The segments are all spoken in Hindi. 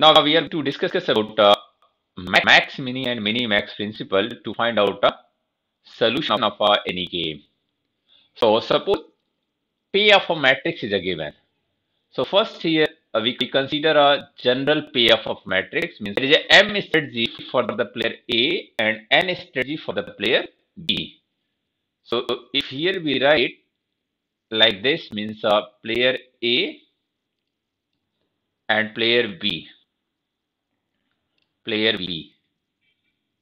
Now we are to discuss about max mini and mini max principle to find out a solution of any game. So suppose P of a matrix is a given. So first here we consider a general payoff of matrix, means there is a M strategy for the player A and N strategy for the player B. So if here we write like this, means player A and player B,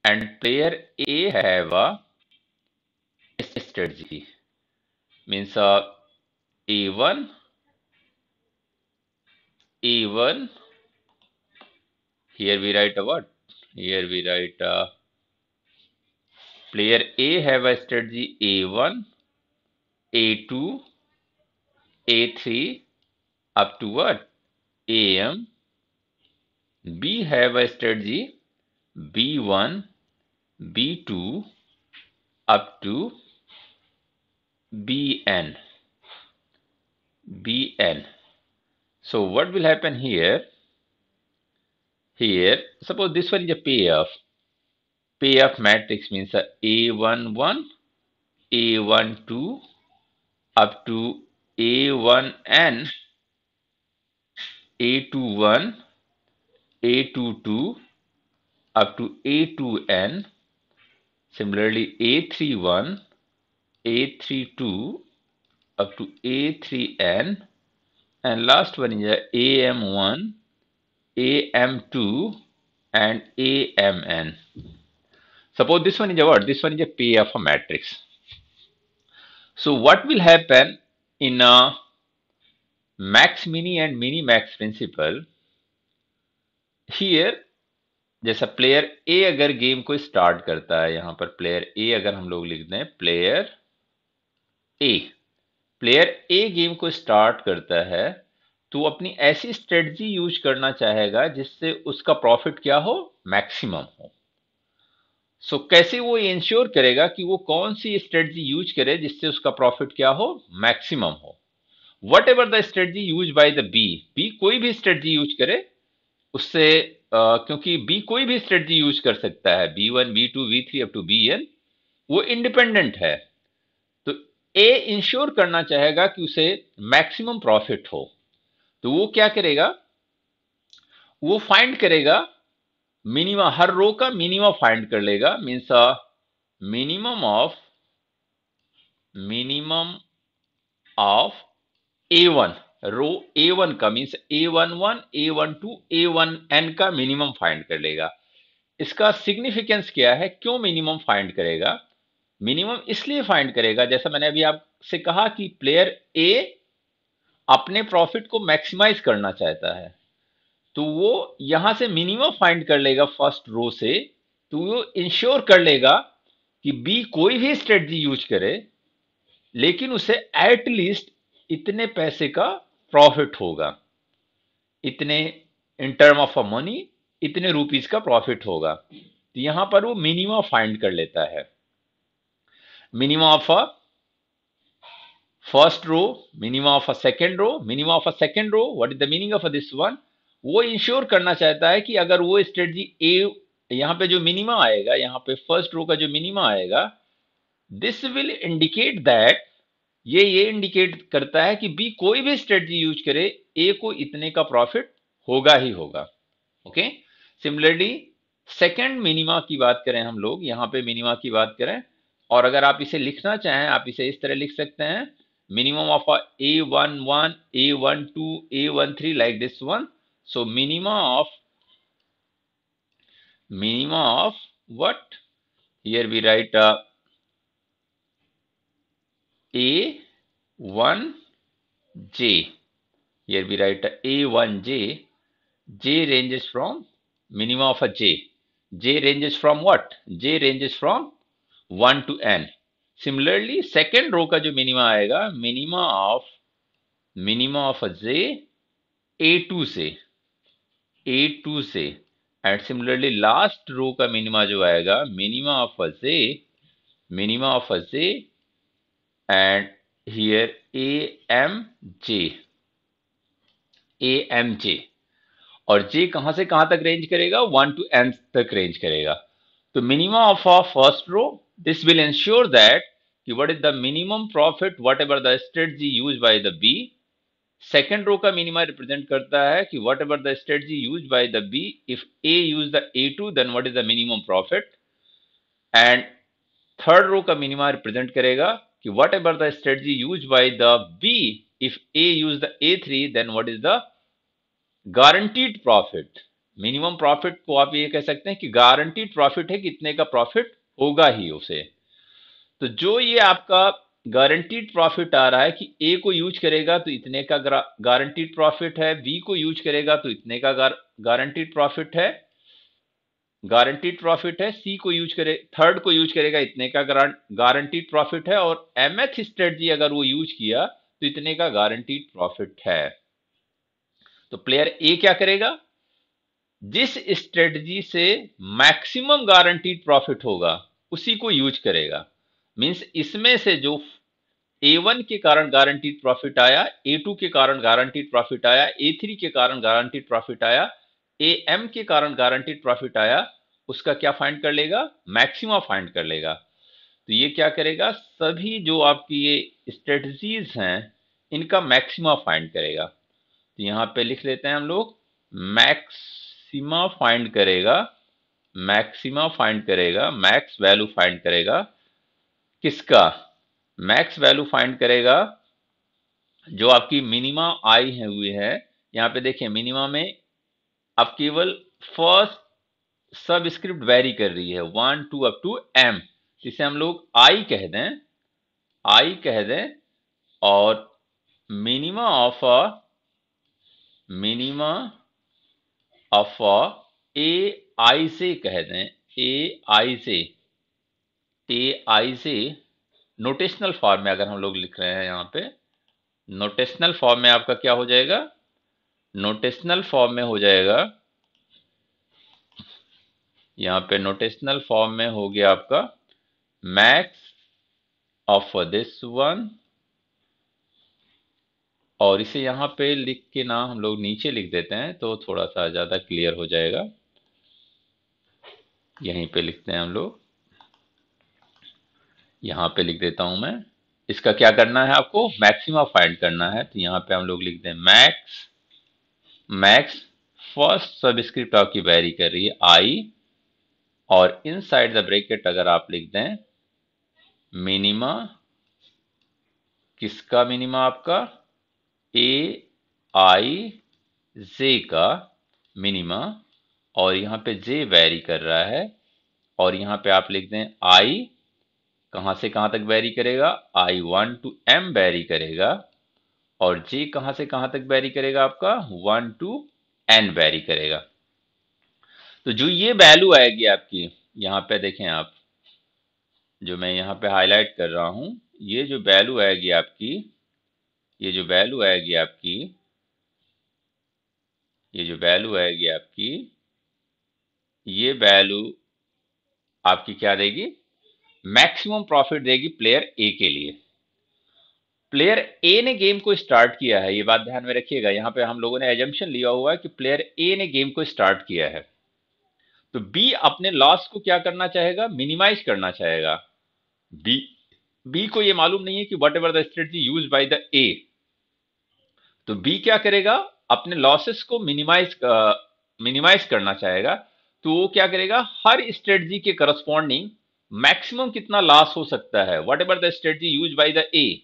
and player A have a strategy, means A1, A1. Here we write a what? Here we write player A have a strategy A1, A2, A3 up to what? AM. B have a strategy B1, B2 up to BN. BN. So what will happen here? Here, suppose this one is a payoff. Payoff matrix means A11, A12 up to A1N, A21, A22 up to A2N. Similarly, A31, A32 up to A3N, and last one is AM1, AM2 and AMN. Suppose this one is a what? This one is a payoff of a matrix. So what will happen in a max mini and mini max principle? Here जैसा प्लेयर ए अगर गेम को स्टार्ट करता है, यहां पर प्लेयर ए अगर हम लोग लिख दें ए प्लेयर ए गेम को स्टार्ट करता है, तो अपनी ऐसी स्ट्रेटजी यूज करना चाहेगा जिससे उसका प्रॉफिट क्या हो? मैक्सिमम हो। सो कैसे वो इंश्योर करेगा कि वो कौन सी स्ट्रेटजी यूज करे जिससे उसका प्रॉफिट क्या हो? मैक्सिमम हो। Whatever the strategy use by the B कोई भी स्ट्रेटजी यूज करे उससे क्योंकि बी कोई भी स्ट्रेटजी यूज कर सकता है, B1, B2, B3 up to BN, वो इंडिपेंडेंट है। तो ए इंश्योर करना चाहेगा कि उसे मैक्सिमम प्रॉफिट हो, तो वो क्या करेगा? वो फाइंड करेगा मिनिमम, हर रो का मिनिमम फाइंड कर लेगा, means minimum of A1, row A1 का, मींस A11, A12, A1N का मिनिमम फाइंड कर लेगा। इसका सिग्निफिकेंस क्या है? क्यों मिनिमम फाइंड करेगा? मिनिमम इसलिए फाइंड करेगा, जैसा मैंने अभी आपसे कहा कि प्लेयर ए अपने प्रॉफिट को मैक्सिमाइज करना चाहता है, तो वो यहां से मिनिमम फाइंड कर लेगा फर्स्ट रो से, तो वो इंश्योर कर लेगा कि बी कोई भी स्ट्रेटजी यूज करे लेकिन उसे एटलीस्ट इतने पैसे का प्रॉफिट होगा, इतने इन टर्म ऑफ अ मनी, इतने रुपीस का प्रॉफिट होगा। तो यहां पर वो मिनिमम फाइंड कर लेता है। Minimum of a first row, minimum of a second row, minimum of a second row, what is the meaning of this one? वो इंश्योर करना चाहता है कि अगर वो स्ट्रेटजी ए, यहां पे जो मिनिमम आएगा, यहां पे फर्स्ट रो का जो मिनिमम आएगा, दिस विल इंडिकेट दैट, ये इंडिकेट करता है कि बी कोई भी स्ट्रेटजी यूज करे, ए को इतने का प्रॉफिट होगा ही होगा। ओके, सिमिलरली सेकेंड मिनिमा की बात करें हम लोग, यहां पे मिनिमा की बात करें, और अगर आप इसे लिखना चाहें, आप इसे इस तरह लिख सकते हैं, minimum of A11, A12, A13 like this one. So minima of what? Here we write A1J. Here we write A1J. J ranges from minima of a J. J ranges from what? J ranges from 1 to N. Similarly, second रो का जो मिनिमा आएगा, मिनिमा ऑफ J A2 से, एंड सिमिलरली लास्ट रो का मिनिमा जो आएगा, minima of J and here AMJ। और जे कहां से कहां तक रेंज करेगा, 1 to n तक रेंज करेगा। तो minimum of a first row, this will ensure that कि what is the minimum profit whatever the strategy use by the B. Second row का मिनिमा रिप्रेजेंट करता है कि whatever the strategy use by the B, if A use the A2 then what is the minimum profit. And third row का मिनिमा रिप्रेजेंट करेगा कि whatever the strategy use by the B, if A use the A3 then what is the guaranteed profit. Minimum profit को आप ये कह सकते हैं कि गारंटीड प्रॉफिट है, कितने का प्रॉफिट होगा ही उसे। तो जो ये आपका गारंटीड प्रॉफिट आ रहा है कि ए को यूज करेगा तो इतने का गारंटीड प्रॉफिट है, बी को यूज करेगा तो इतने का गारंटीड प्रॉफिट है, सी को यूज करे, थर्ड को यूज करेगा इतने का गारंटीड प्रॉफिट है, और एमएथ स्ट्रेटजी अगर वो यूज किया तो इतने का गारंटीड प्रॉफिट है। तो प्लेयर ए क्या करेगा, जिस स्ट्रेटजी से मैक्सिमम गारंटीड प्रॉफिट होगा उसी को यूज करेगा। मींस इसमें से जो A1 के कारण गारंटीड प्रॉफिट आया, A2 के कारण गारंटीड प्रॉफिट आया, A3 के कारण गारंटीड प्रॉफिट आया, AM के कारण गारंटीड प्रॉफिट आया, उसका क्या फाइंड कर लेगा, मैक्सिमा फाइंड कर लेगा। तो ये क्या करेगा, सभी जो आपकी ये स्ट्रेटजीज हैं इनका मैक्सिमा फाइंड करेगा। तो यहां पे लिख लेते हैं हम लोग, मैक्सिमा फाइंड करेगा, मैक्स वैल्यू फाइंड करेगा। किसका मैक्स वैल्यू फाइंड करेगा, जो आपकी मिनिमा आई है हुई है। यहां पे देखिए मिनिमा में अब केवल फर्स्ट सब स्क्रिप्ट वेरी कर रही है 1 2 अप टू M, जिसे हम लोग आई कह दें, और मिनिमा ऑफ ए आई से कह दें, ए आई से नोटेशनल फॉर्म में अगर हम लोग लिख रहे हैं यहां पे, नोटेशनल फॉर्म में आपका क्या हो जाएगा, नोटेशनल फॉर्म में हो जाएगा, यहां पे नोटेशनल फॉर्म में हो गया आपका मैक्स ऑफ दिस वन, और इसे यहां पे लिख के ना हम लोग नीचे लिख देते हैं तो थोड़ा सा ज्यादा क्लियर हो जाएगा। यहीं पे लिखते हैं हम लोग, यहां पे लिख देता हूं मैं। इसका क्या करना है, आपको मैक्सिमा फाइंड करना है, तो यहां पे हम लोग लिख दें मैक्स फर्स्ट सबस्क्रिप्ट आपकी वेरी कर रही है आई, और इनसाइड द ब्रैकेट अगर आप लिख दें मिनिमा, किसका मिनिमा, आपका ए आई जे का मिनिमा, और यहां पे जे वेरी कर रहा है, और यहां पे आप लिख दें आई कहां से कहां तक वेरी करेगा, आई 1 to M वेरी करेगा, और जे कहां से कहां तक वेरी करेगा, आपका 1 to N वेरी करेगा। तो जो ये वैल्यू आएगी आपकी, यहां पे देखें आप, जो मैं यहां पे हाईलाइट कर रहा हूं, ये जो वैल्यू आएगी आपकी, ये जो वैल्यू आएगी आपकी, ये जो वैल्यू आएगी आपकी, ये वैल्यू आपकी क्या देगी, मैक्सिमम प्रॉफिट देगी प्लेयर ए के लिए। प्लेयर ए ने गेम को स्टार्ट किया है, ये बात ध्यान में रखिएगा। यहां पे हम लोगों ने एजम्पशन लिया हुआ है कि प्लेयर ए ने गेम को स्टार्ट किया है, तो बी अपने लॉस को क्या करना चाहेगा, मिनिमाइज करना चाहेगा। बी बी को ये मालूम नहीं है कि whatever the strategy use by the ए, तो बी क्या करेगा, अपने लॉसेस को मिनिमाइज करना चाहेगा। तो वो क्या करेगा, हर स्ट्रेटजी के करस्पॉन्डिंग मैक्सिमम कितना लॉस हो सकता है, what ever the strategy use by the A,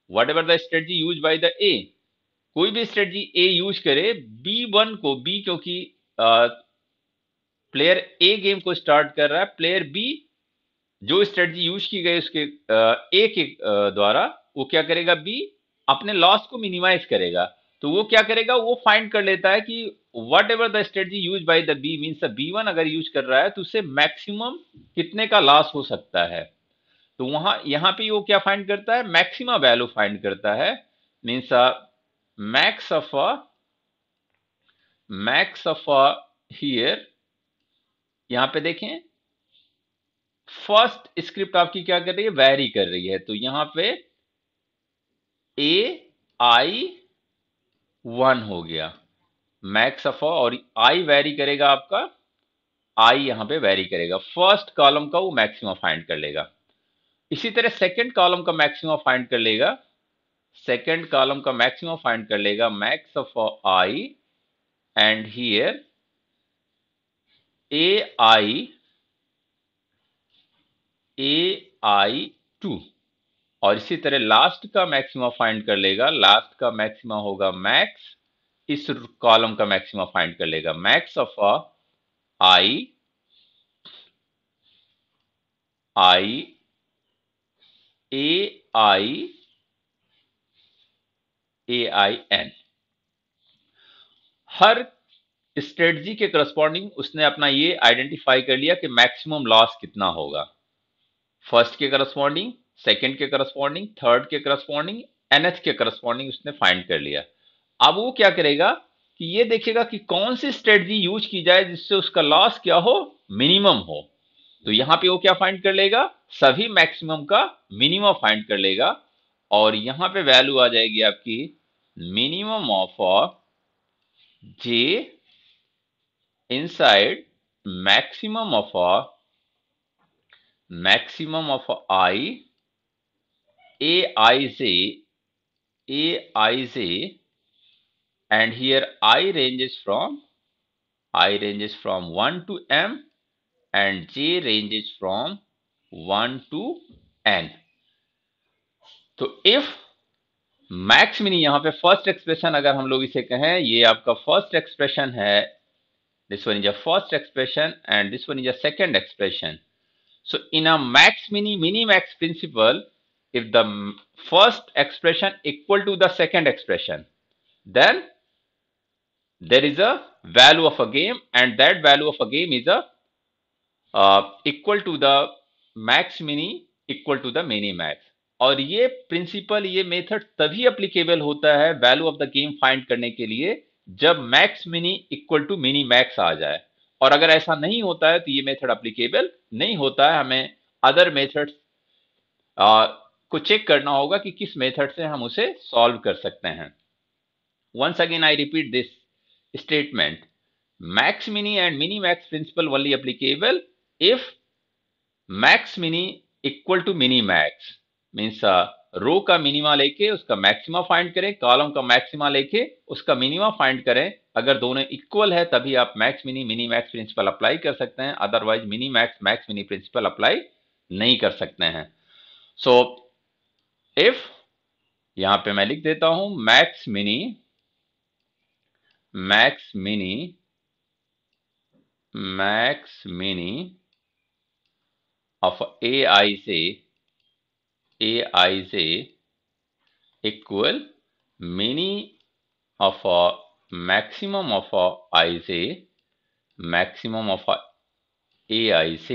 what ever the strategy use by the ए, कोई भी स्ट्रेटजी ए यूज करे, B1 को, बी क्योंकि प्लेयर ए गेम को स्टार्ट कर रहा है, प्लेयर बी जो स्ट्रेटजी यूज की गई उसके ए के द्वारा, वो क्या करेगा, बी अपने लॉस को मिनिमाइज करेगा। तो वो क्या करेगा, वो फाइंड कर लेता है कि whatever the strategy use by the B, means B1 अगर यूज कर रहा है तो उससे मैक्सिमम कितने का लॉस हो सकता है। तो वहां यहां पे वो क्या फाइंड करता है, मैक्सिमा वैल्यू फाइंड करता है, मीन्स मैक्स ऑफ हियर, यहां पे देखें फर्स्ट स्क्रिप्ट आपकी क्या कर रही है, वेरी कर रही है, तो यहां पे ए आई 1 हो गया, मैक्स ऑफ और आई वेरी करेगा आपका, आई यहां पे वेरी करेगा, फर्स्ट कॉलम का वो मैक्सिमम फाइंड कर लेगा। इसी तरह सेकंड कॉलम का मैक्सिमम फाइंड कर लेगा, सेकंड कॉलम का मैक्सिमम फाइंड कर लेगा, max of I and here ai 2, और इसी तरह लास्ट का मैक्सिमम फाइंड कर लेगा, लास्ट का मैक्सिमम होगा मैक्स, इस कॉलम का मैक्सिमम फाइंड कर लेगा, max of I I AIN। Her strategy के करस्पॉन्डिंग उसने अपना ये आइडेंटिफाई कर लिया कि मैक्सिमम लॉस कितना होगा, फर्स्ट के करस्पॉन्डिंग, सेकंड के करस्पॉन्डिंग, थर्ड के करस्पॉन्डिंग, nth के करस्पॉन्डिंग उसने फाइंड कर लिया। अब वो क्या करेगा कि ये देखेगा कि कौन सी स्ट्रेटजी यूज की जाए जिससे उसका लॉस क्या हो, मिनिमम हो। तो यहां पे वो क्या फाइंड कर लेगा, सभी मैक्सिमम का मिनिमम फाइंड कर लेगा, और यहां पे वैल्यू आ जाएगी आपकी minimum of J inside maximum of I aij, and here I ranges from 1 to m and j ranges from 1 to n। तो इफ मैक्स मिनी, यहां पे फर्स्ट एक्सप्रेशन अगर हम लोग इसे कहें, ये आपका फर्स्ट एक्सप्रेशन है, this one is a first expression and this one is a second expression. So in a max mini max principle, if the first expression equal to the second expression, then there is a value of a game, and that value of a game is a equal to the max mini equal to the mini max। और ये प्रिंसिपल, ये मेथड तभी एप्लीकेबल होता है value of the game find करने के लिए, जब max mini equal to mini max आ जाए। और अगर ऐसा नहीं होता है तो ये मेथड एप्लीकेबल नहीं होता है, हमें अदर मेथड्स को चेक करना होगा कि किस मेथड से हम उसे सॉल्व कर सकते हैं। Once again I repeat this statement, max mini and mini max principle only applicable if max mini equal to mini max, means row का मिनिमा लेके उसका मैक्सिमा फाइंड करें, कॉलम का मैक्सिमा लेके उसका मिनिमा फाइंड करें। अगर दोनों इक्वल है तभी आप max mini mini max principal apply कर सकते हैं, otherwise mini max max mini principal apply नहीं कर सकते हैं। सो इफ, यहां पे मैं लिख देता हूं max mini of aij equal mini of maximum of ij, maximum of aij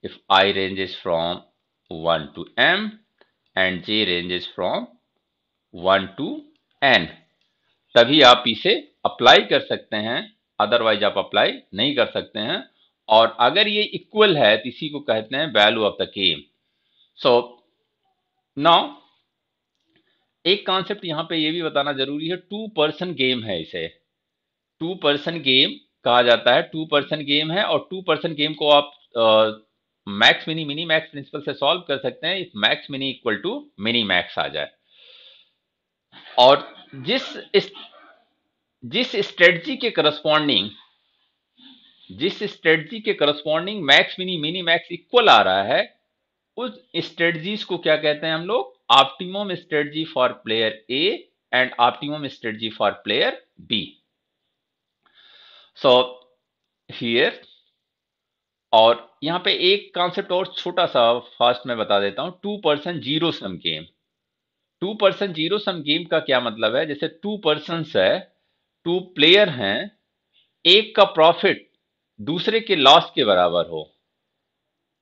if I ranges from 1 to m and j ranges from 1 to n, तभी आप इसे अप्लाई कर सकते हैं, अदरवाइज आप अप्लाई नहीं कर सकते हैं। और अगर ये इक्वल है तो इसी को कहते हैं value of the game. So now एक कॉन्सेप्ट यहां पे ये भी बताना जरूरी है, टू पर्सन गेम है, इसे टू पर्सन गेम कहा जाता है। टू पर्सन गेम है, और टू पर्सन गेम को आप max mini mini max principle से सॉल्व कर सकते हैं if max mini equal to mini max आ जाए। और जिस स्ट्रेटजी के corresponding max mini mini max equal आ रहा है, उस स्ट्रेटजीज को क्या कहते हैं हम लोग, optimum strategy for player A and optimum strategy for player B. So here, और यहां पे एक कॉन्सेप्ट और छोटा सा फास्ट में बता देता हूं, two person zero sum game. Two person zero sum game का क्या मतलब है, जैसे टू पर्सन है, टू प्लेयर हैं, एक का प्रॉफिट दूसरे के लॉस के बराबर हो,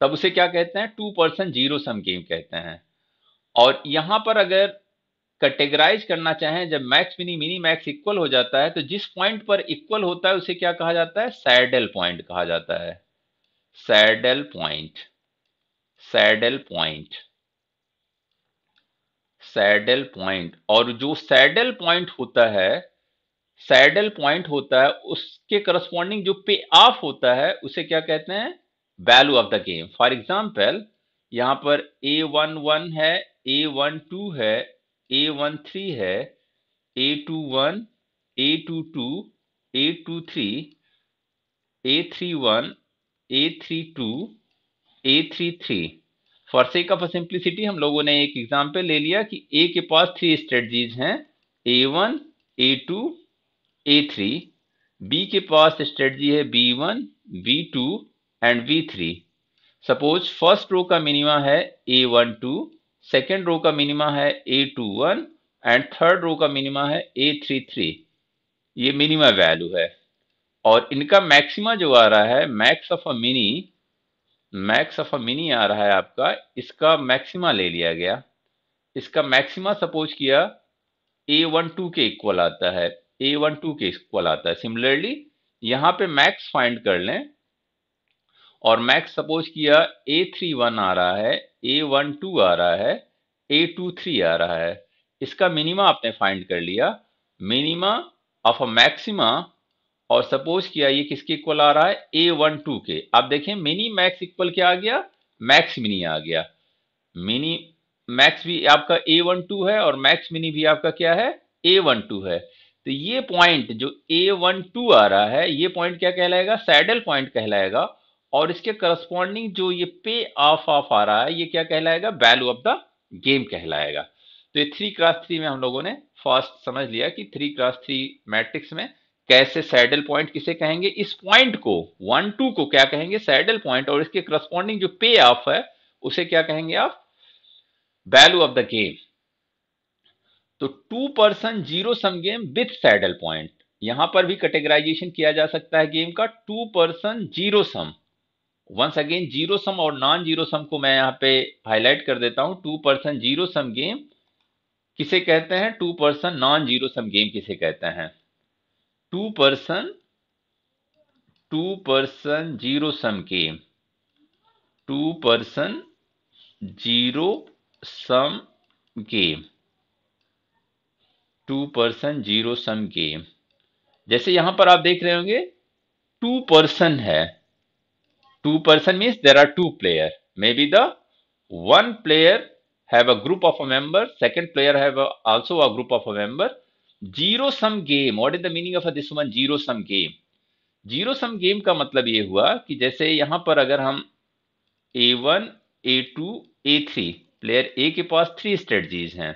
तब उसे क्या कहते हैं, two person zero sum game कहते हैं। और यहां पर अगर कैटेगराइज करना चाहें, जब max mini mini max equal हो जाता है तो जिस पॉइंट पर इक्वल होता है उसे क्या कहा जाता है, सैडल पॉइंट कहा जाता है। Saddle point, saddle point, saddle point, और जो सैडल पॉइंट होता है उसके करस्पॉन्डिंग जो पे ऑफ होता है उसे क्या कहते हैं? Value of the game. For example यहां पर A11 है, A12 है, A13 है, A21, A22, A23, A31, A32, A33। For sake of simplicity हम लोगों ने एक एग्जांपल ले लिया कि ए के पास 3 स्ट्रेटजीज हैं, A1, A2, A3। बी के पास स्ट्रेटजी है B1, B2 and B3। Suppose first row का मिनिमा है A12, सेकेंड रो का मिनिमा है A21 एंड थर्ड रो का मिनिमा है A33। ये मिनिमा वैल्यू है, और इनका मैक्सिमा जो आ रहा है, मैक्स ऑफ अ मिनी आ रहा है आपका, इसका मैक्सिमा ले लिया गया। इसका मैक्सिमा सपोज किया A12 के इक्वल आता है, A12 के इक्वल आता है। सिमिलरली यहां पे मैक्स फाइंड कर लें, और मैक्स सपोज किया A31 आ रहा है, A12 आ रहा है, A23 आ रहा है। इसका मिनिमा आपने फाइंड कर लिया, मिनिमा ऑफ अ मैक्सिमा, और सपोज किया ये किसके इक्वल आ रहा है? A12 के। आप देखें मिनी मैक्स इक्वल क्या आ गया? मैक्स मिनी आ गया। मिनी मैक्स भी आपका A12 है और मैक्स मिनी भी आपका क्या है? A12 है। तो ये पॉइंट जो A12 आ रहा है, ये पॉइंट क्या कहलाएगा? सैडल पॉइंट कहलाएगा। और इसके करस्पॉन्डिंग जो ये पे ऑफ आ रहा है, ये क्या कहलाएगा? वैल्यू ऑफ द गेम कहलाएगा। तो ये 3x3 में हम लोगों ने फर्स्ट समझ लिया कि 3x3 मैट्रिक्स में कैसे सैडल पॉइंट किसे कहेंगे, इस पॉइंट को 1 2 को क्या कहेंगे? Saddle point. और इसके करस्पॉन्डिंग जो पे ऑफ है उसे क्या कहेंगे आप? Value of the game. तो 2% zero sum game with saddle point, यहां पर भी कैटेगराइजेशन किया जा सकता है गेम का 2% zero sum. Once again zero sum और नॉन जीरो सम को मैं यहां पे हाईलाइट कर देता हूं। 2% जीरो सम गेम किसे कहते हैं? 2% नॉन जीरो सम गेम किसे कहते हैं? 2% zero sum game, 2% zero sum game, 2% zero sum game. जैसे यहां पर आप देख रहे होंगे 2% है, 2% means there are two player, maybe the one player have a group of a member, second player have also a group of a member. Zero sum game, what is the meaning of this one? Zero sum game, zero sum game का मतलब ये हुआ कि जैसे यहां पर अगर हम A1, A2, A3, player A के पास 3 स्ट्रेटजीज हैं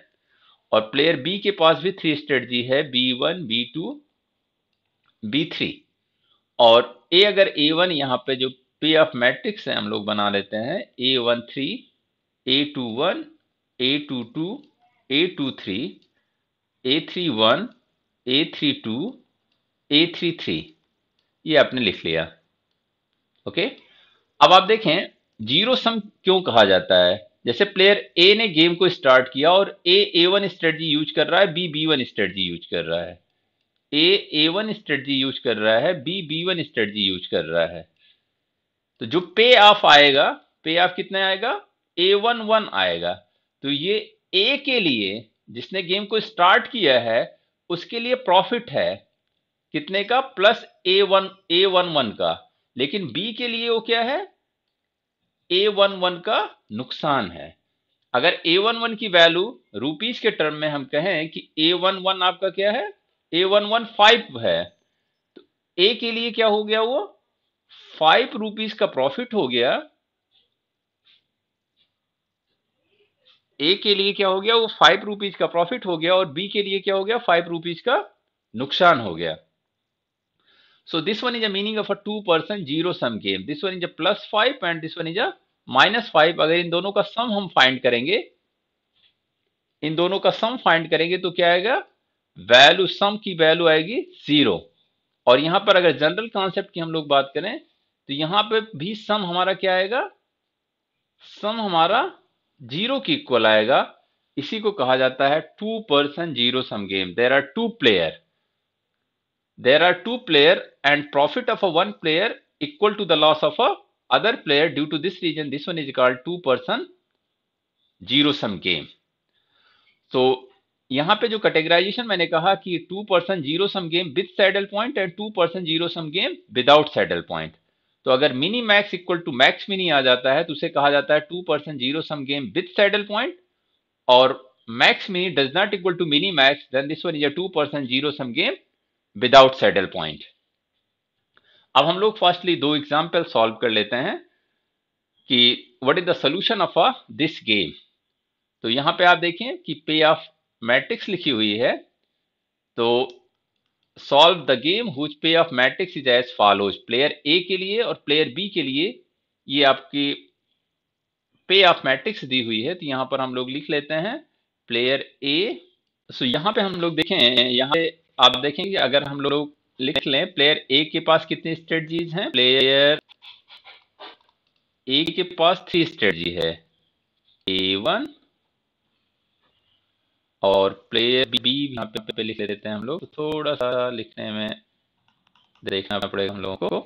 और प्लेयर बी के पास भी 3 स्ट्रेटजी है, B1, B2, B3। और ए अगर A1 यहाँ पे जो पे ऑफ मैट्रिक्स है हम लोग बना लेते हैं A13, A21, A22, A23, A31, A32, A33, ये आपने लिख लिया। ओके, अब आप देखें जीरो सम क्यों कहा जाता है। जैसे प्लेयर ए ने गेम को स्टार्ट किया और A1 स्ट्रेटजी यूज कर रहा है, B1 स्ट्रेटजी यूज कर रहा है। A1 स्ट्रेटजी यूज कर रहा है, B1 स्ट्रेटजी यूज कर रहा है। तो जो पे ऑफ आएगा, पे ऑफ कितना आएगा? A11 आएगा। तो ये ए के लिए, जिसने गेम को स्टार्ट किया है, उसके लिए प्रॉफिट है कितने का? प्लस A11 का। लेकिन बी के लिए वो क्या है? A11 का नुकसान है। अगर A11 की वैल्यू रुपीस के टर्म में हम कहें कि A11 आपका क्या है? A11 5 है। तो ए के लिए क्या हो गया? वो 5 रुपीस का प्रॉफिट हो गया। ए के लिए क्या हो गया? वो 5 रुपीस का प्रॉफिट हो गया। और बी के लिए क्या हो गया? 5 रुपीस का नुकसान हो गया। So this one is a meaning of a 2% zero sum game. This one is a +5 and this one is a -5। अगर इन दोनों का सम हम फाइंड करेंगे, इन दोनों का सम फाइंड करेंगे तो क्या आएगा? वैल्यू, सम की वैल्यू आएगी 0। और यहां पर अगर जनरल कॉन्सेप्ट की हम लोग बात करें तो यहां पे भी सम हमारा क्या आएगा? सम हमारा 0 की इक्वल आएगा। इसी को कहा जाता है 2% zero sum game. There are two player and profit of a one player equal to the loss of a other player. Due to this reason, this one is called 2% zero sum game. तो यहाँ पे जो कैटेगराइजेशन मैंने कहा कि 2% zero sum game with saddle point and 2% zero sum game without saddle point. तो अगर mini max equal to max mini आ जाता है तो उसे कहा जाता है 2% zero sum game with saddle point, और max mini does not equal to mini max, then this one is a 2% zero sum game without saddle point. अब हम लोग फर्स्टली दो एग्जाम्पल सॉल्व कर लेते हैं कि what is the solution of this game. तो यहां पे आप देखें कि पे ऑफ मैट्रिक्स लिखी हुई है। तो solve the game whose payoff matrix is as follows. Player A के लिए और प्लेयर बी के लिए ये आपकी पे ऑफ मैट्रिक्स दी हुई है। तो यहां पर हम लोग लिख लेते हैं प्लेयर ए। सो यहां पे हम लोग देखें, यहां पे आप देखेंगे अगर हम लोग लिख लें प्लेयर ए के पास कितनी स्ट्रेटजीज हैं। प्लेयर ए के पास 3 स्ट्रेटजी है, A1 और प्लेयर बी यहाँ पे लिख लेते हैं हम लोग। तो थोड़ा सा लिखने में देखना पड़ेगा हम लोगों को।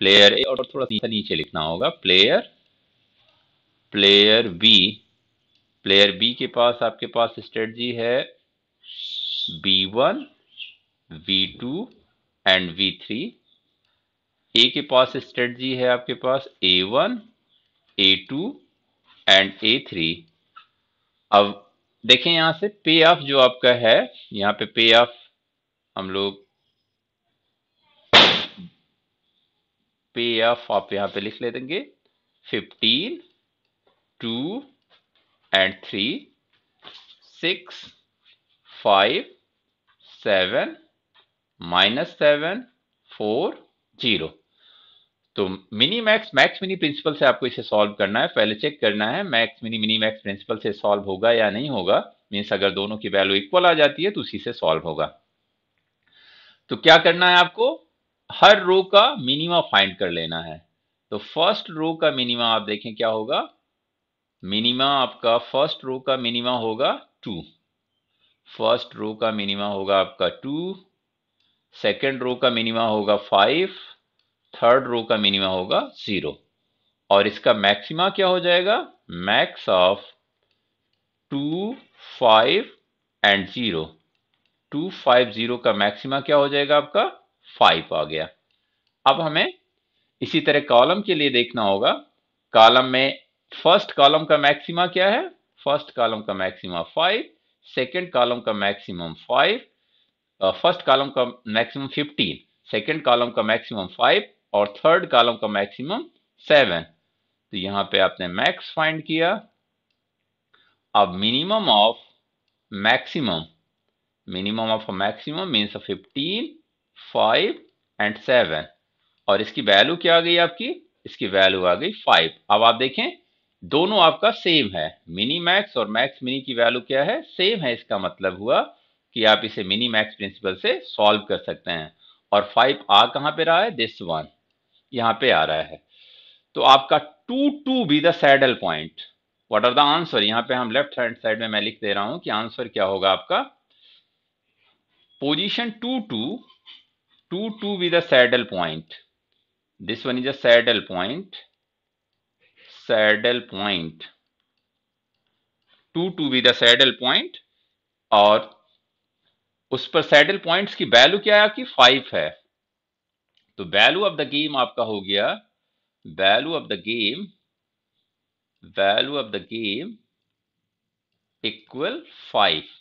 प्लेयर ए और थोड़ा सा नीचे लिखना होगा प्लेयर बी। प्लेयर बी के पास आपके पास स्ट्रेटजी है B1, V2 एंड V3। ए के पास स्ट्रेटजी है आपके पास A1, A2 एंड A3। अब देखें यहां से पे ऑफ जो आपका है, यहाँ पे पे ऑफ हम लोग पे ऑफ आप यहाँ पे लिख ले देंगे 15, 2 एंड 3, 6, 5, 7, -7, 4, 0। तो mini max max mini principle से आपको इसे सॉल्व करना है। पहले चेक करना है max mini mini max principle से सॉल्व होगा या नहीं होगा। मीन्स अगर दोनों की वैल्यू इक्वल आ जाती है तो उसी से सॉल्व होगा। तो क्या करना है आपको, हर रो का मिनिमा फाइंड कर लेना है। तो फर्स्ट रो का मिनिमा आप देखें क्या होगा। मिनिमा आपका फर्स्ट रो का मिनिमा होगा 2। फर्स्ट रो का मिनिमा होगा आपका 2। सेकेंड रो का मिनिमा होगा 5। थर्ड रो का मिनिमा होगा 0। और इसका मैक्सिमा क्या हो जाएगा, मैक्स ऑफ 2, 5 एंड 0। 2, 5, 0 का मैक्सिमा क्या हो जाएगा आपका 5 आ गया। अब हमें इसी तरह कॉलम के लिए देखना होगा। कॉलम में फर्स्ट कॉलम का मैक्सिमा क्या है, फर्स्ट कॉलम का मैक्सिमा 5, सेकंड कॉलम का मैक्सिमम 5, फर्स्ट कॉलम का मैक्सिमम 15, सेकंड कॉलम का मैक्सिमम 5 और थर्ड कॉलम का मैक्सिमम 7। तो यहां पे आपने मैक्स फाइंड किया। अब minimum of maximum, minimum of maximum means 15, 5 and 7। और इसकी वैल्यू क्या आ गई आपकी, इसकी वैल्यू आ गई 5। अब आप देखें दोनों आपका सेम है, मिनी मैक्स और मैक्स मिनी की वैल्यू क्या है, सेम है। इसका मतलब हुआ कि आप इसे मिनी मैक्स प्रिंसिपल से सॉल्व कर सकते हैं। और 5 आ कहां पे रहा है, दिस वन यहां पे आ रहा है। तो आपका 2 2 be the saddle point. What are the answer, यहां पे हम लेफ्ट हैंड साइड में मैं लिख दे रहा हूं कि आंसर क्या होगा आपका, position 2 2, 2 2 be the saddle point. This one is a saddle point, saddle point, 2 to be the saddle point। और उस पर सैडल पॉइंट्स की वैल्यू क्या है आपकी 5 है। तो वैल्यू ऑफ द गेम आपका हो गया, value of the game, value of the game equal 5।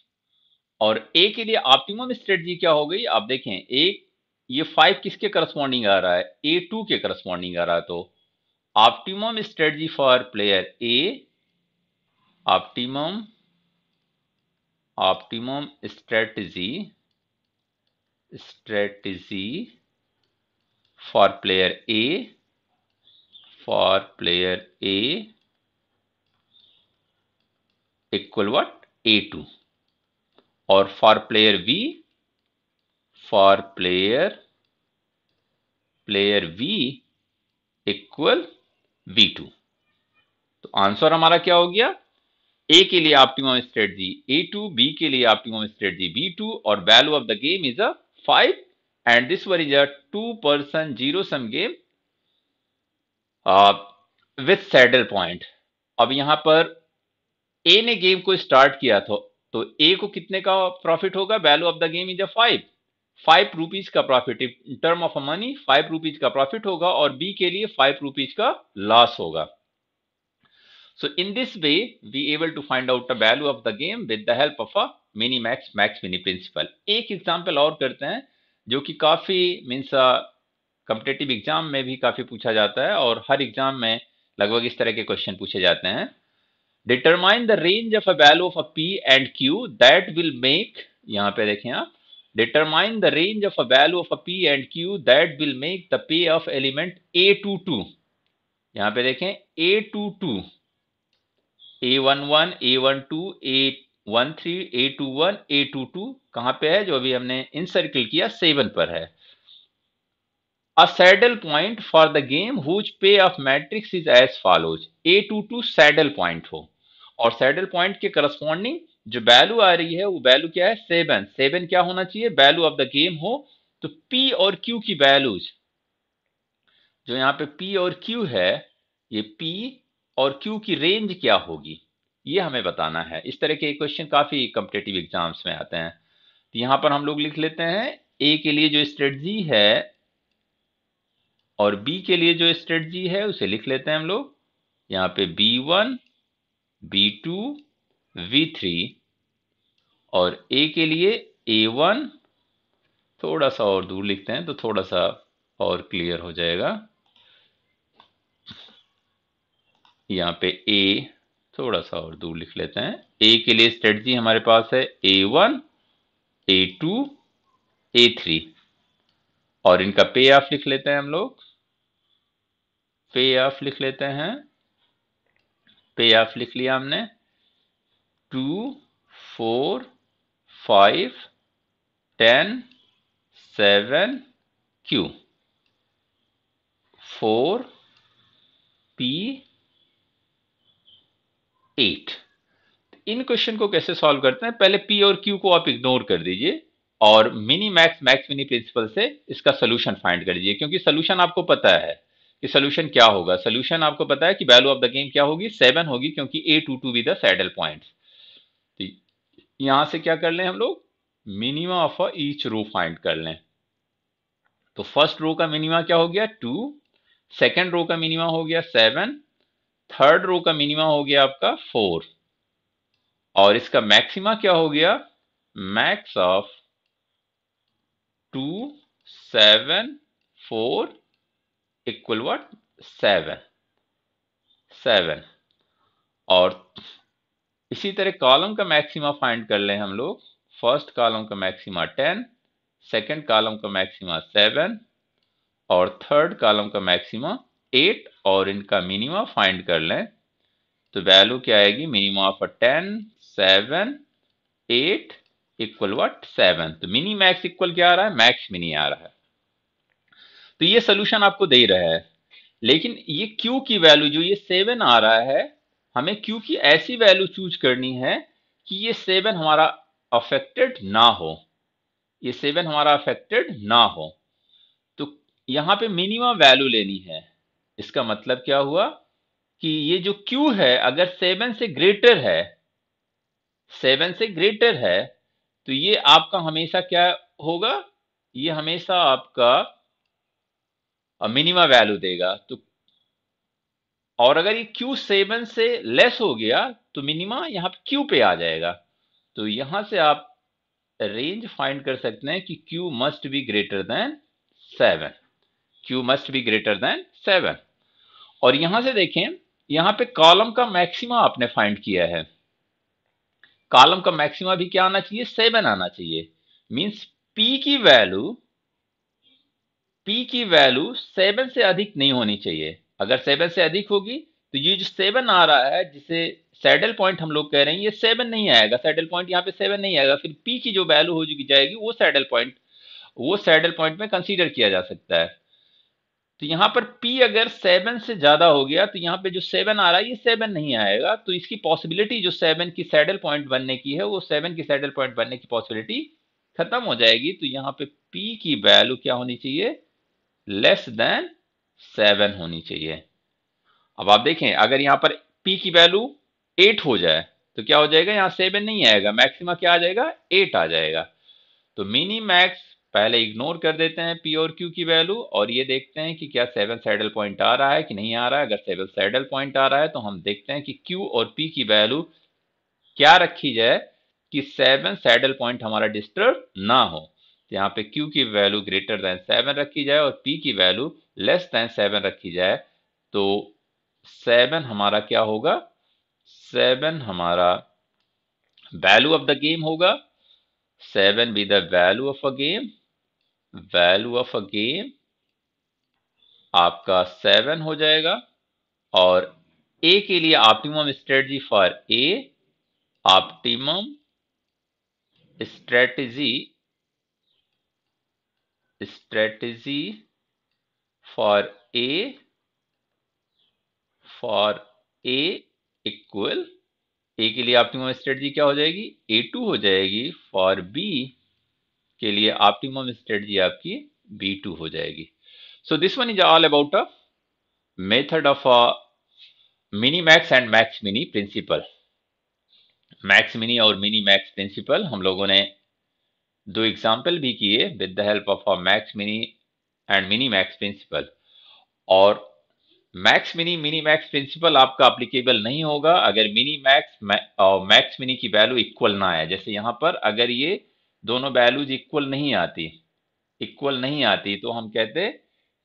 और ए के लिए ऑप्टिमम स्ट्रेटजी क्या हो गई, आप देखें एक ये 5 किसके करस्पॉन्डिंग आ रहा है, A2 के करस्पॉन्डिंग आ रहा है। तो optimum strategy for player A, optimum optimum strategy for player A, for player A equal what, A2। और for player B, for player B equal V2। तो आंसर हमारा क्या हो गया, ए के लिए ऑप्टिमम स्ट्रेटजी A2, बी के लिए ऑप्टिमम स्ट्रेटजी B2 और value of the game is a 5 and this one is a 2% zero sum game with saddle point. अब यहां पर ए ने गेम को स्टार्ट किया था तो ए को कितने का प्रॉफिट होगा? Value of the game is 5 rupees का profit, in term of money 5 rupees का प्रॉफिट होगा, और बी के लिए 5 रुपीज का लॉस होगा. So in this way, we able to find out the value of the game with the help of a mini max mini principle. एक एग्जाम्पल और करते हैं जो कि काफी मीन्स कॉम्पिटेटिव एग्जाम में भी काफी पूछा जाता है, और हर एग्जाम में लगभग इस तरह के क्वेश्चन पूछे जाते हैं. Determine the range of a value of a P and Q that will make, यहाँ पे देखें आप, determine the range of a value of a P and Q that will make the pay of element A22. यहाँ पे देखें A22, A11, A12, A13, A21, A22 कहां पे है? जो अभी हमने इनसर्किल किया 7 पर है. A saddle point for the game whose pay of matrix is as follows. A22 saddle point हो, और saddle point के करस्पॉन्डिंग जो वैल्यू आ रही है वो वैल्यू क्या है? 7. 7 क्या होना चाहिए? वैल्यू ऑफ द गेम हो. तो P और Q की वैल्यूज, जो यहाँ पे P और Q है, ये P और Q की रेंज क्या होगी, ये हमें बताना है. इस तरह के क्वेश्चन काफी कॉम्पिटेटिव एग्जाम्स में आते हैं. तो यहां पर हम लोग लिख लेते हैं ए के लिए जो स्ट्रेटजी है और बी के लिए जो स्ट्रेटजी है उसे लिख लेते हैं हम लोग. यहाँ पे B1, B2, V3, और ए के लिए A1, थोड़ा सा और दूर लिखते हैं तो थोड़ा सा और क्लियर हो जाएगा. यहाँ पे ए थोड़ा सा और दूर लिख लेते हैं. ए के लिए स्ट्रेटजी हमारे पास है A1, A2, A3, और इनका पे ऑफ लिख लेते हैं हम लोग. पे ऑफ लिख लेते हैं. पे ऑफ लिख लिया हमने. 2, 4, 5, 10, 7, Q, 4, P, 8. इन क्वेश्चन को कैसे सॉल्व करते हैं? पहले P और Q को आप इग्नोर कर दीजिए और मिनी मैक्स मिनी प्रिंसिपल से इसका सोल्यूशन फाइंड कर दीजिए, क्योंकि सोल्यूशन आपको पता है कि सोल्यूशन क्या होगा. सोल्यूशन आपको पता है कि वैल्यू ऑफ द गेम क्या होगी? 7 होगी, क्योंकि A22 with the saddle points. तो यहां से क्या कर लें हम लोग? Minimum of each row find कर लें. तो फर्स्ट रो का मिनिमा क्या हो गया? 2. सेकेंड रो का मिनिमा हो गया 7. थर्ड रो का मिनिमा हो गया आपका 4, और इसका मैक्सिमा क्या हो गया? Max of 2, 7, 4 equal what? 7. और इसी तरह कॉलम का मैक्सिमा फाइंड कर लें हम लोग. फर्स्ट कॉलम का मैक्सिमा 10, सेकंड कॉलम का मैक्सिमा 7, और थर्ड कॉलम का मैक्सिमा 8, और इनका मिनिमा फाइंड कर लें. तो वैल्यू क्या आएगी? Minima of 10, 7, 8 equal what? 7. तो मिनी मैक्स इक्वल क्या आ रहा है? मैक्स मिनी आ रहा है. तो ये सोल्यूशन आपको दे रहा है, लेकिन ये Q की वैल्यू जो ये 7 आ रहा है, हमें Q की ऐसी वैल्यू चूज करनी है कि ये 7 हमारा अफेक्टेड ना हो. ये 7 हमारा अफेक्टेड ना हो. तो यहां पे मिनिमम वैल्यू लेनी है. इसका मतलब क्या हुआ कि ये जो Q है अगर 7 से ग्रेटर है, 7 से ग्रेटर है, तो ये आपका हमेशा क्या होगा? ये हमेशा आपका मिनिमम वैल्यू देगा. तो और अगर ये Q 7 से लेस हो गया तो मिनिमा यहाँ पे Q पे आ जाएगा. तो यहां से आप रेंज फाइंड कर सकते हैं कि Q must be greater than 7. Q must be greater than 7. और यहां से देखें, यहां पे कॉलम का मैक्सिमा आपने फाइंड किया है. कॉलम का मैक्सिमा भी क्या आना चाहिए? 7 आना चाहिए. मींस P की वैल्यू 7 से अधिक नहीं होनी चाहिए. अगर 7 से अधिक होगी तो ये जो 7 आ रहा है जिसे सैडल पॉइंट हम लोग कह रहे हैं, ये 7 नहीं आएगा. सैडल पॉइंट यहाँ पे 7 नहीं आएगा. फिर P की जो वैल्यू हो जाएगी वो सैडल पॉइंट में कंसीडर किया जा सकता है. तो यहाँ पर P अगर 7 से ज्यादा हो गया तो यहाँ पे जो 7 आ रहा है ये 7 नहीं आएगा. तो इसकी पॉसिबिलिटी जो 7 की सैडल पॉइंट बनने की है, वो 7 की सैडल पॉइंट बनने की पॉसिबिलिटी खत्म हो जाएगी. तो यहाँ पे P की वैल्यू क्या होनी चाहिए? लेस देन 7 होनी चाहिए. अब आप देखें, अगर यहां पर P की वैल्यू 8 हो जाए तो क्या हो जाएगा, यहाँ 7 नहीं आएगा, मैक्सिमा क्या आ जाएगा, 8 आ जाएगा। तो मिनी मैक्स पहले इग्नोर कर देते हैं पी और क्यू की वैल्यू, और ये देखते हैं कि क्या 7 सैडल पॉइंट आ रहा है कि नहीं आ रहा है। अगर 7 सैडल पॉइंट आ रहा है तो हम देखते हैं कि क्यू और पी की वैल्यू क्या रखी जाए कि 7 सैडल पॉइंट हमारा डिस्टर्ब ना हो। तो यहाँ पे क्यू की वैल्यू ग्रेटर देन 7 रखी जाए और पी की वैल्यू लेस देन 7 रखी जाए। तो 7 हमारा क्या होगा, 7 हमारा वैल्यू ऑफ द गेम होगा। 7 B the value of a game, value of a game आपका 7 हो जाएगा। और ए के लिए optimum strategy for A, optimum strategy, strategy for A, for A equal, A के लिए ऑप्टिमम स्ट्रेटजी क्या हो जाएगी, A2 हो जाएगी। फॉर बी के लिए ऑप्टिमम स्ट्रेटजी आपकी B2 हो जाएगी। So this one is all about a method of a mini max and max mini principle. Max mini और मिनी मैक्स प्रिंसिपल हम लोगों ने दो एग्जाम्पल भी किए with the help of a max mini and mini max principle. और max mini mini max principle आपका अप्लीकेबल नहीं होगा अगर मिनी मैक्स और मैक्स मिनी की वैल्यू इक्वल ना आए। जैसे यहाँ पर अगर ये दोनों वैल्यूज इक्वल नहीं आती तो हम कहते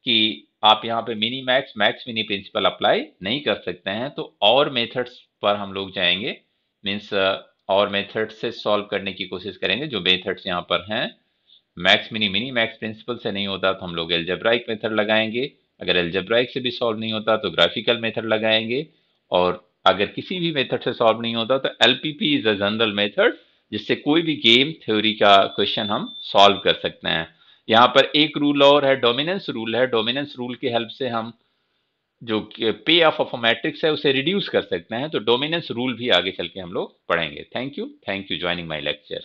कि आप यहाँ पे mini max max mini principal apply नहीं कर सकते हैं। तो और मेथड्स पर हम लोग जाएंगे, मीन्स और मेथड से सॉल्व करने की कोशिश करेंगे। जो मेथड्स यहाँ पर हैं max mini mini max principle से नहीं होता तो हम लोग एल्जेब्राइक मेथड लगाएंगे। अगर एल्जेब्राइक से भी सॉल्व नहीं होता तो ग्राफिकल मेथड लगाएंगे। और अगर किसी भी मेथड से सॉल्व नहीं होता तो LPP is a general method, जिससे कोई भी गेम थ्योरी का क्वेश्चन हम सॉल्व कर सकते हैं। यहाँ पर एक रूल और है, डोमिनेंस रूल है। डोमिनेंस रूल की हेल्प से हम जो पे ऑफ अ मैट्रिक्स है उसे रिड्यूस कर सकते हैं। तो डोमिनेंस रूल भी आगे चल के हम लोग पढ़ेंगे। Thank you joining my lecture.